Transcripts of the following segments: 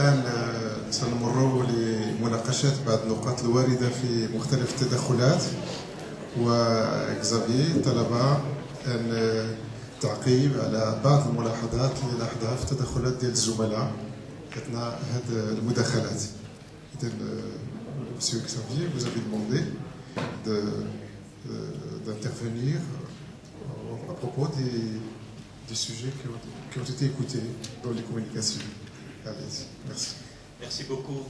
الآن سنمر لمناقشة بعض النقاط الواردة في مختلف التدخلات، وإكزافي طلب أن تعقيب على بعض الملاحظات اللي لاحظها في التدخلات ديال الزملاء أثناء هذه المداخلات. إذن Monsieur Xavier, vous avez demandé d'intervenir à propos des sujets qui ont été écoutés dans les communications. Allez-y, merci. Merci beaucoup.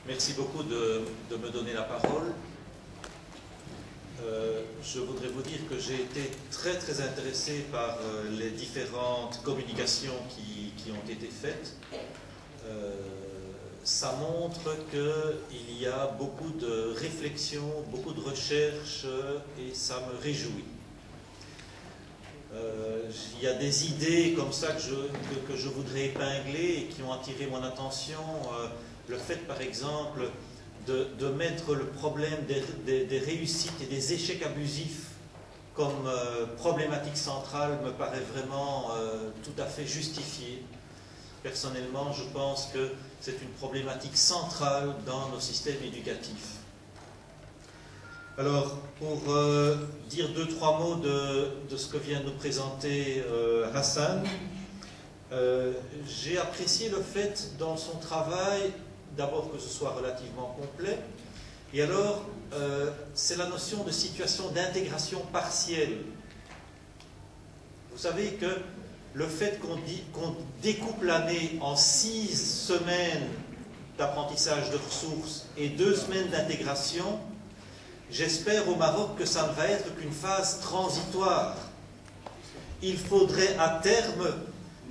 Merci beaucoup de me donner la parole. Je voudrais vous dire que j'ai été très intéressé par les différentes communications qui ont été faites. Ça montre qu'il y a beaucoup de réflexions, beaucoup de recherches et ça me réjouit. Il y a des idées comme ça que je voudrais épingler et qui ont attiré mon attention. Le fait par exemple de mettre le problème des réussites et des échecs abusifs comme problématique centrale me paraît vraiment tout à fait justifié. Personnellement, je pense que c'est une problématique centrale dans nos systèmes éducatifs. Alors, pour dire 2-3 mots de ce que vient de nous présenter Hassan, j'ai apprécié le fait dans son travail, d'abord que ce soit relativement complet, et alors c'est la notion de situation d'intégration partielle. Vous savez que le fait qu'on découpe l'année en 6 semaines d'apprentissage de ressources et 2 semaines d'intégration, j'espère au Maroc que ça ne va être qu'une phase transitoire. Il faudrait à terme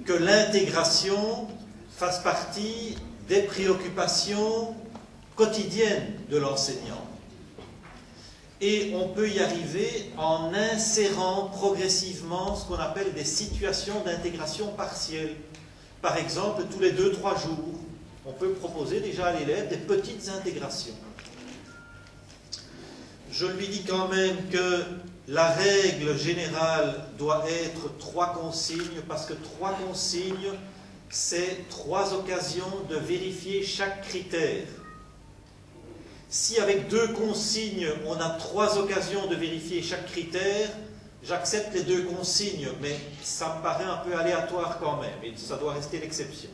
que l'intégration fasse partie des préoccupations quotidiennes de l'enseignant. Et on peut y arriver en insérant progressivement ce qu'on appelle des situations d'intégration partielle. Par exemple, tous les 2-3 jours, on peut proposer déjà à l'élève des petites intégrations. Je lui dis quand même que la règle générale doit être 3 consignes, parce que 3 consignes, c'est 3 occasions de vérifier chaque critère. Si avec 2 consignes, on a 3 occasions de vérifier chaque critère, j'accepte les 2 consignes, mais ça me paraît un peu aléatoire quand même, et ça doit rester l'exception.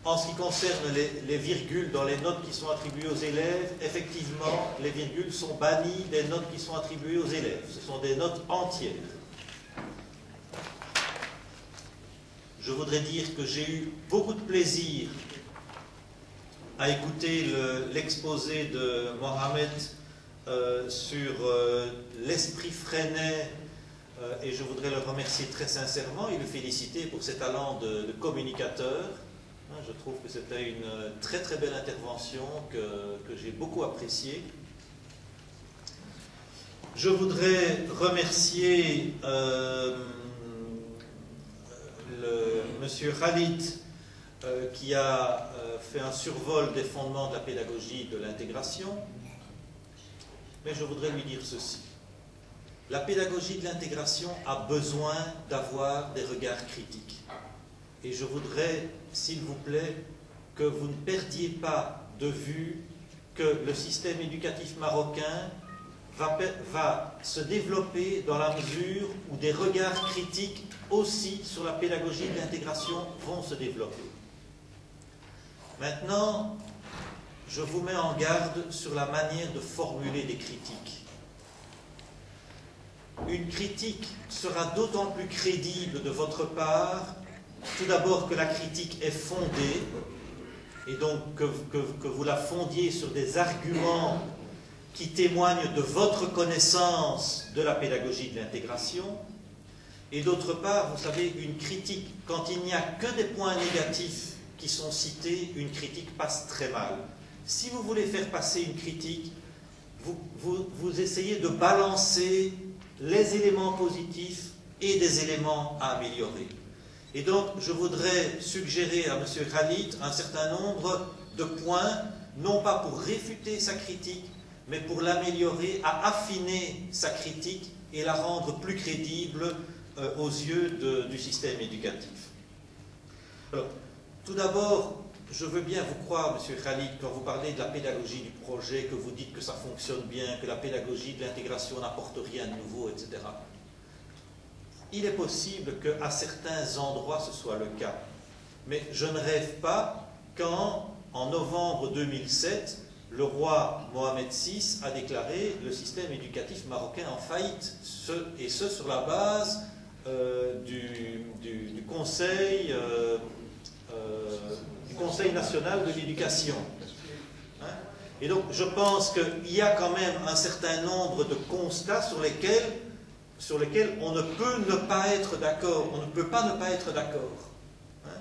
En ce qui concerne les virgules dans les notes qui sont attribuées aux élèves, effectivement, les virgules sont bannies des notes qui sont attribuées aux élèves. Ce sont des notes entières. Je voudrais dire que j'ai eu beaucoup de plaisir à écouter l'exposé de Mohamed sur l'esprit freinet, et je voudrais le remercier très sincèrement et le féliciter pour ses talents de communicateur. Je trouve que c'était une très belle intervention que j'ai beaucoup appréciée. Je voudrais remercier Monsieur Khalid qui a fait un survol des fondements de la pédagogie de l'intégration. Mais je voudrais lui dire ceci. La pédagogie de l'intégration a besoin d'avoir des regards critiques. Et je voudrais, s'il vous plaît, que vous ne perdiez pas de vue que le système éducatif marocain va se développer dans la mesure où des regards critiques aussi sur la pédagogie de l'intégration vont se développer. Maintenant, je vous mets en garde sur la manière de formuler des critiques. Une critique sera d'autant plus crédible de votre part, tout d'abord que la critique est fondée, et donc que vous la fondiez sur des arguments qui témoignent de votre connaissance de la pédagogie de l'intégration, et d'autre part, vous savez, une critique, quand il n'y a que des points négatifs qui sont cités, une critique passe très mal. Si vous voulez faire passer une critique, vous essayez de balancer les éléments positifs et des éléments à améliorer. Et donc, je voudrais suggérer à M. Khalid un certain nombre de points, non pas pour réfuter sa critique, mais pour l'améliorer, à affiner sa critique et la rendre plus crédible aux yeux du système éducatif. Alors, tout d'abord, je veux bien vous croire, M. Khalid, quand vous parlez de la pédagogie du projet, que vous dites que ça fonctionne bien, que la pédagogie de l'intégration n'apporte rien de nouveau, etc. Il est possible qu'à certains endroits ce soit le cas. Mais je ne rêve pas quand, en novembre 2007, le roi Mohamed VI a déclaré le système éducatif marocain en faillite, et ce sur la base du Conseil national de l'éducation. Hein? Et donc je pense qu'il y a quand même un certain nombre de constats sur lesquels on ne peut ne pas être d'accord, on ne peut pas ne pas être d'accord. Hein?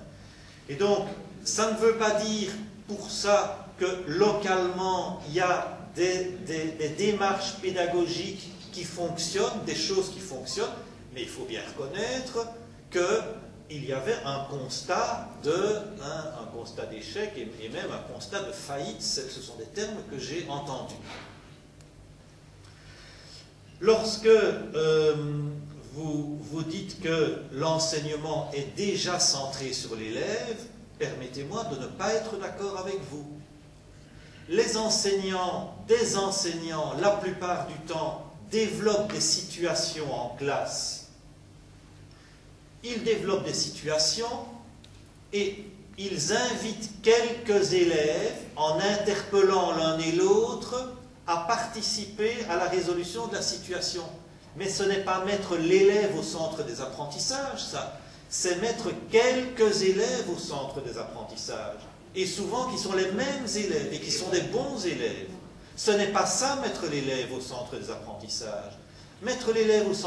Et donc, ça ne veut pas dire pour ça que localement, il y a des démarches pédagogiques qui fonctionnent, des choses qui fonctionnent, mais il faut bien reconnaître qu'il y avait un constat d'échec et même un constat de faillite. Ce sont des termes que j'ai entendus. Lorsque vous dites que l'enseignement est déjà centré sur l'élève, permettez-moi de ne pas être d'accord avec vous. Les enseignants, des enseignants, la plupart du temps, développent des situations en classe. Ils développent des situations et ils invitent quelques élèves, en interpellant l'un et l'autre, à participer à la résolution de la situation. Mais ce n'est pas mettre l'élève au centre des apprentissages, ça. C'est mettre quelques élèves au centre des apprentissages. Et souvent qui sont les mêmes élèves et qui sont des bons élèves. Ce n'est pas ça, mettre l'élève au centre des apprentissages. Mettre l'élève au centre